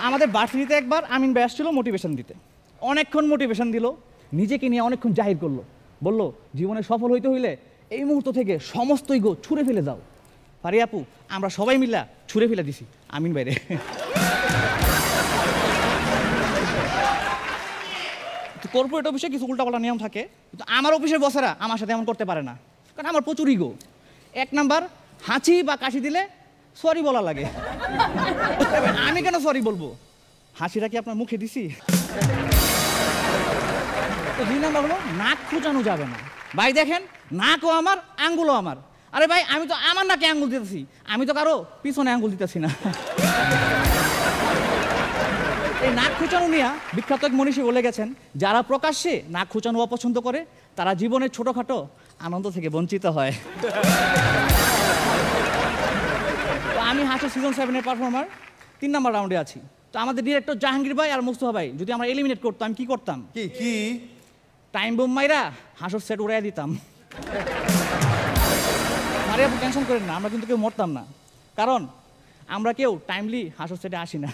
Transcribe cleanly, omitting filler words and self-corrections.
আমাদের ভার্সিটিতে একবার আমিন ভাই আসছিল মোটিভেশন দিতে, অনেকক্ষণ মোটিভেশন দিল, নিজেকে নিয়ে অনেকক্ষণ জাহির করলো, বলল জীবনে সফল হইতে হইলে এই মুহূর্ত থেকে সমস্ত ইগো ছুঁড়ে ফেলে দাও। পারি আপু, আমরা সবাই মিলা ছুঁড়ে ফেলে দিছি আমিন ভাইরে। কর্পোরেট অফিসে কিছু উল্টাপাল্টা নিয়ম থাকে, কিন্তু আমার অফিসের বসেরা আমার সাথে এমন করতে পারে না, কারণ আমার প্রচুর ইগো। 1 নাম্বার, হাঁচি বা কাশি দিলে সরি বলা লাগে। আমি কেন সরি বলবো? হাসিটা কি আপনার মুখে দিছি? তো 2 নাম্বার হলো নাক খুঁচানো যাবে না। ভাই দেখেন, নাকও আমার, আঙ্গুলও আমার। আরে ভাই, আমি তো আমার নাকে আঙ্গুল দিতেছি, আমি তো কারো পিছনে আঙ্গুল দিতেছি না। এই নাক খুঁচানো নিয়ে বিখ্যাত এক মনীষী বলে গেছেন, যারা প্রকাশ্যে নাক খুঁচানো অপছন্দ করে তারা জীবনের ছোটখাটো আনন্দ থেকে বঞ্চিত হয়। তো আমি হাসি সিজন 7-এর পারফর্মার, 3 নাম্বার রাউন্ডে আছি। তো আমাদের ডিরেক্টর জাহাঙ্গীর ভাই আর মুস্তফা ভাই যদি আমরা এলিমিনেট করতাম, আমি কি করতাম? কি টাইম বোম মাইরা হাসর সেট উড়াই দিতাম। আরে আপনি টেনশন করেন না, আমরা কিন্তু কেউ মরতাম না, কারণ আমরা কেউ টাইমলি হাসর সেটে আসি না।